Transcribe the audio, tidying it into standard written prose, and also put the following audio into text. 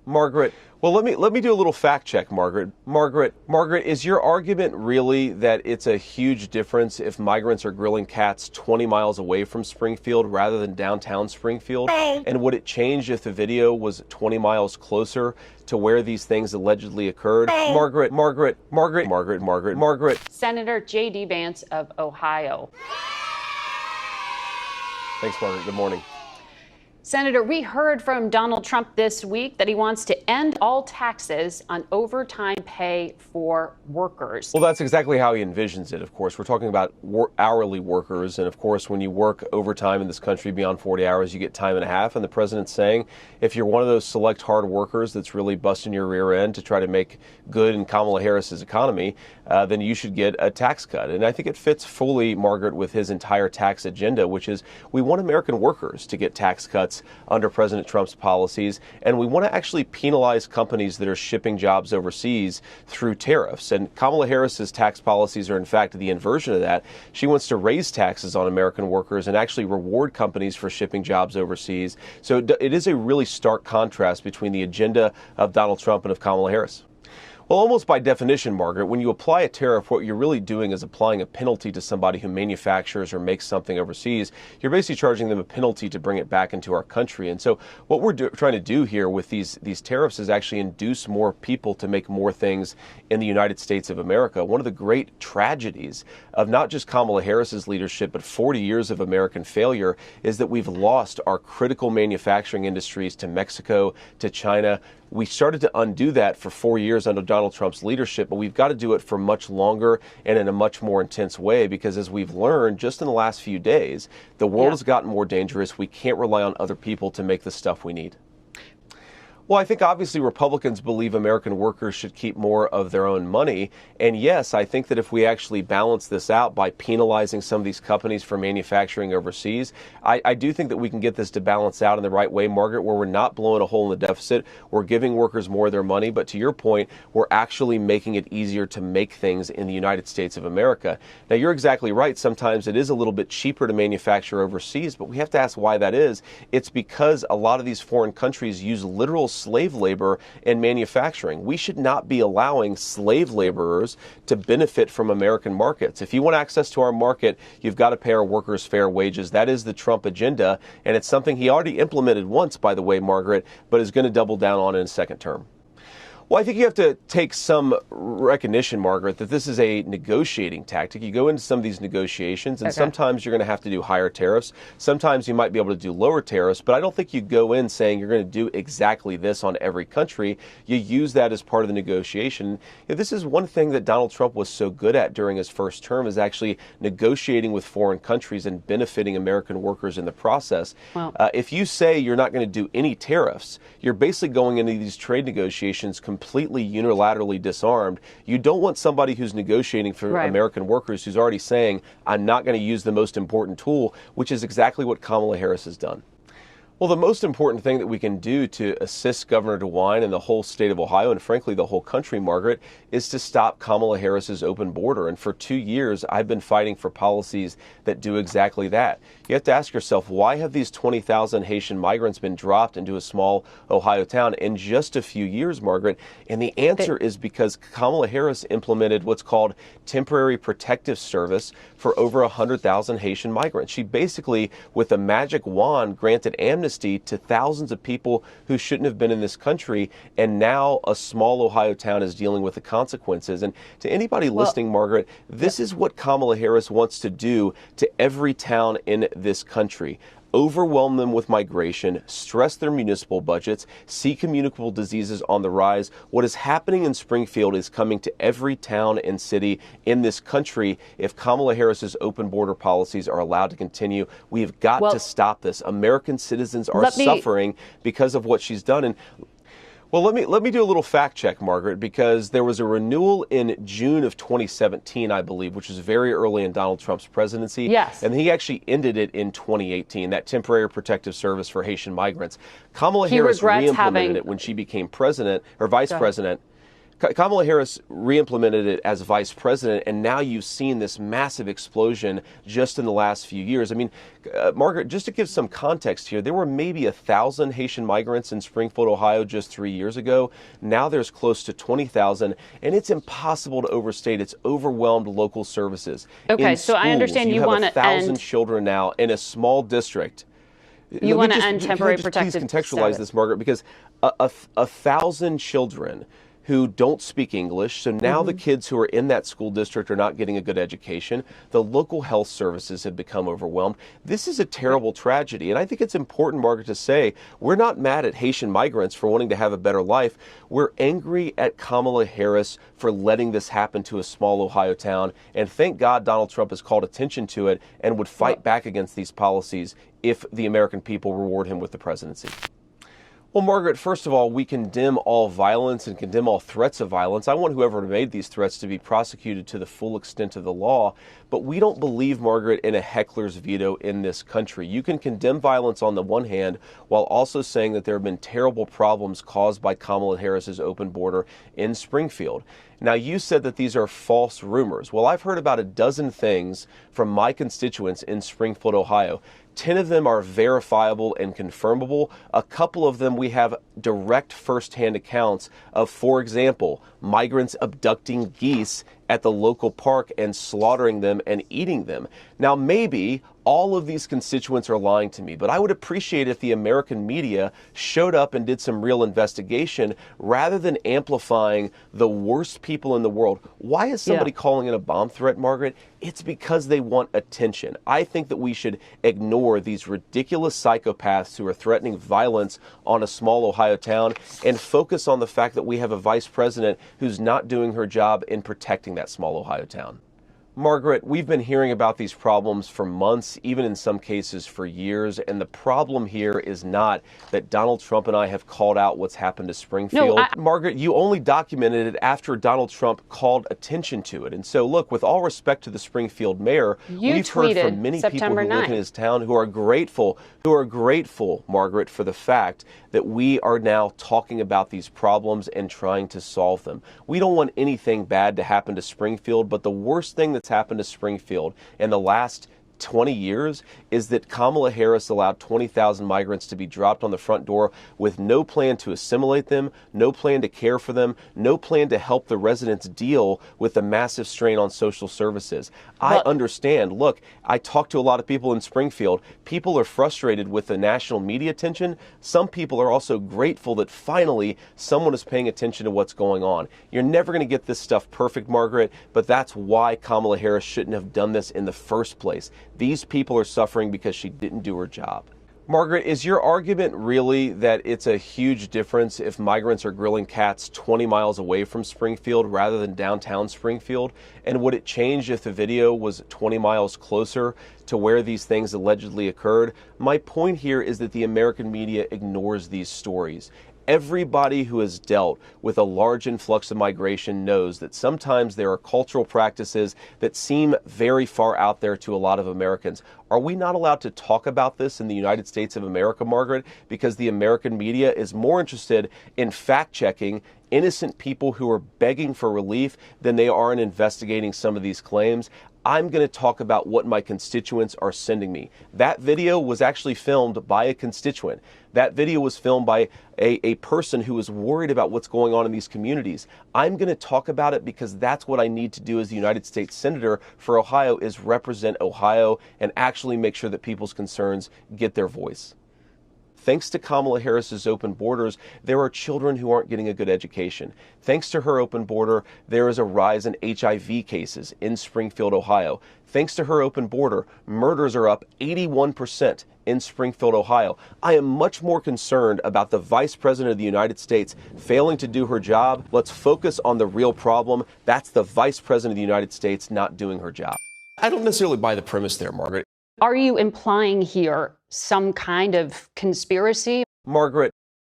Margaret, well, let me do a little fact check, Margaret. Margaret, is your argument really that it's a huge difference if migrants are grilling cats 20 miles away from Springfield rather than downtown Springfield? And would it change if the video was 20 miles closer to where these things allegedly occurred? Margaret. Senator JD Vance of Ohio. Thanks, Margaret. Good morning. Senator, we heard from Donald Trump this week that he wants to end all taxes on overtime pay for workers. Well, that's exactly how he envisions it, of course. We're talking about hourly workers. And, of course, when you work overtime in this country beyond 40 hours, you get time and a half. And the president's saying if you're one of those select hard workers that's really busting your rear end to try to make good in Kamala Harris's economy, then you should get a tax cut. And I think it fits fully, Margaret, with his entire tax agenda, which is we want American workers to get tax cuts under President Trump's policies, and we want to actually penalize companies that are shipping jobs overseas through tariffs. And Kamala Harris's tax policies are, in fact, the inversion of that. She wants to raise taxes on American workers and actually reward companies for shipping jobs overseas. So it is a really stark contrast between the agenda of Donald Trump and of Kamala Harris. Well, almost by definition, Margaret, when you apply a tariff, what you're really doing is applying a penalty to somebody who manufactures or makes something overseas. You're basically charging them a penalty to bring it back into our country. And so what we're trying to do here with these tariffs is actually induce more people to make more things in the United States of America. One of the great tragedies of not just Kamala Harris's leadership, but 40 years of American failure is that we've lost our critical manufacturing industries to Mexico, to China. We started to undo that for 4 years under Donald Trump's leadership, but we've got to do it for much longer and in a much more intense way because as we've learned just in the last few days, the world has gotten more dangerous. We can't rely on other people to make the stuff we need. Well, I think obviously Republicans believe American workers should keep more of their own money. And yes, I think that if we actually balance this out by penalizing some of these companies for manufacturing overseas, I do think that we can get this to balance out in the right way, Margaret, where we're not blowing a hole in the deficit. We're giving workers more of their money. But to your point, we're actually making it easier to make things in the United States of America. Now, you're exactly right. Sometimes it is a little bit cheaper to manufacture overseas, but we have to ask why that is. It's because a lot of these foreign countries use literal slave labor in manufacturing. We should not be allowing slave laborers to benefit from American markets. If you want access to our market, you've got to pay our workers fair wages. That is the Trump agenda, and it's something he already implemented once, by the way, Margaret, but is going to double down on in his second term. Well, I think you have to take some recognition, Margaret, that this is a negotiating tactic. You go into some of these negotiations, and sometimes you're going to have to do higher tariffs. Sometimes you might be able to do lower tariffs, but I don't think you go in saying you're going to do exactly this on every country. You use that as part of the negotiation. This is one thing that Donald Trump was so good at during his first term is actually negotiating with foreign countries and benefiting American workers in the process. Wow. If you say you're not going to do any tariffs, you're basically going into these trade negotiations completely unilaterally disarmed. You don't want somebody who's negotiating for American workers who's already saying, I'm not going to use the most important tool, which is exactly what Kamala Harris has done. Well, the most important thing that we can do to assist Governor DeWine and the whole state of Ohio, and frankly the whole country, Margaret, is to stop Kamala Harris's open border. And for 2 years, I've been fighting for policies that do exactly that. You have to ask yourself, why have these 20,000 Haitian migrants been dropped into a small Ohio town in just a few years, Margaret? And the answer is because Kamala Harris implemented what's called temporary protective service for over 100,000 Haitian migrants. She basically, with a magic wand, granted amnesty to thousands of people who shouldn't have been in this country, and now a small Ohio town is dealing with the consequences. And to anybody listening, Margaret, this is what Kamala Harris wants to do to every town in this country. Overwhelm them with migration, stress their municipal budgets, see communicable diseases on the rise. What is happening in Springfield is coming to every town and city in this country if Kamala Harris's open border policies are allowed to continue. We have got to stop this. American citizens are suffering because of what she's done. And well, let me do a little fact check, Margaret, because there was a renewal in June of 2017, I believe, which was very early in Donald Trump's presidency. Yes. And he actually ended it in 2018, that temporary protective service for Haitian migrants. Kamala Harris re-implemented it when she became president or vice president. Kamala Harris re-implemented it as vice president, and now you've seen this massive explosion just in the last few years. I mean, Margaret, just to give some context here, there were maybe 1,000 Haitian migrants in Springfield, Ohio just 3 years ago. Now there's close to 20,000, and it's impossible to overstate. It's overwhelmed local services. Okay, in so schools, I understand you want to have 1,000 end children now in a small district. You want to end temporary protective status. Please contextualize this, Margaret, because a 1,000 children who don't speak English. So now the kids who are in that school district are not getting a good education. The local health services have become overwhelmed. This is a terrible tragedy. And I think it's important, Margaret, to say we're not mad at Haitian migrants for wanting to have a better life. We're angry at Kamala Harris for letting this happen to a small Ohio town. And thank God Donald Trump has called attention to it and would fight back against these policies if the American people reward him with the presidency. Well, Margaret, first of all, we condemn all violence and condemn all threats of violence. I want whoever made these threats to be prosecuted to the full extent of the law. But we don't believe, Margaret, in a heckler's veto in this country. You can condemn violence on the one hand while also saying that there have been terrible problems caused by Kamala Harris's open border in Springfield. Now, you said that these are false rumors. Well, I've heard about a dozen things from my constituents in Springfield, Ohio. 10 of them are verifiable and confirmable. A couple of them we have direct firsthand accounts of, for example, migrants abducting geese at the local park and slaughtering them and eating them. Now, maybe all of these constituents are lying to me, but I would appreciate if the American media showed up and did some real investigation rather than amplifying the worst people in the world. Why is somebody calling it a bomb threat, Margaret? It's because they want attention. I think that we should ignore these ridiculous psychopaths who are threatening violence on a small Ohio town and focus on the fact that we have a vice president who's not doing her job in protecting that small Ohio town. Margaret, we've been hearing about these problems for months, even in some cases for years, and the problem here is not that Donald Trump and I have called out what's happened to Springfield. Margaret, you only documented it after Donald Trump called attention to it. And so, look, with all respect to the Springfield mayor, we've heard from many people who live in his town who are grateful, Margaret, for the fact that we are now talking about these problems and trying to solve them. We don't want anything bad to happen to Springfield, but the worst thing that's happened to Springfield in the last 20 years is that Kamala Harris allowed 20,000 migrants to be dropped on the front door with no plan to assimilate them, no plan to care for them, no plan to help the residents deal with the massive strain on social services. I understand. Look, I talk to a lot of people in Springfield. People are frustrated with the national media attention. Some people are also grateful that finally someone is paying attention to what's going on. You're never going to get this stuff perfect, Margaret, but that's why Kamala Harris shouldn't have done this in the first place. These people are suffering because she didn't do her job. Margaret, is your argument really that it's a huge difference if migrants are grilling cats 20 miles away from Springfield rather than downtown Springfield? And would it change if the video was 20 miles closer to where these things allegedly occurred? My point here is that the American media ignores these stories. Everybody who has dealt with a large influx of migration knows that sometimes there are cultural practices that seem very far out there to a lot of Americans. Are we not allowed to talk about this in the United States of America, Margaret, because the American media is more interested in fact-checking innocent people who are begging for relief than they are in investigating some of these claims? I'm going to talk about what my constituents are sending me. That video was actually filmed by a constituent. That video was filmed by a person who is worried about what's going on in these communities. I'm going to talk about it because that's what I need to do as the United States Senator for Ohio, is represent Ohio and actually make sure that people's concerns get their voice. Thanks to Kamala Harris's open borders, there are children who aren't getting a good education. Thanks to her open border, there is a rise in HIV cases in Springfield, Ohio. Thanks to her open border, murders are up 81% in Springfield, Ohio. I am much more concerned about the Vice President of the United States failing to do her job. Let's focus on the real problem. That's the Vice President of the United States not doing her job. I don't necessarily buy the premise there, Margaret. Are you implying here some kind of conspiracy? Margaret,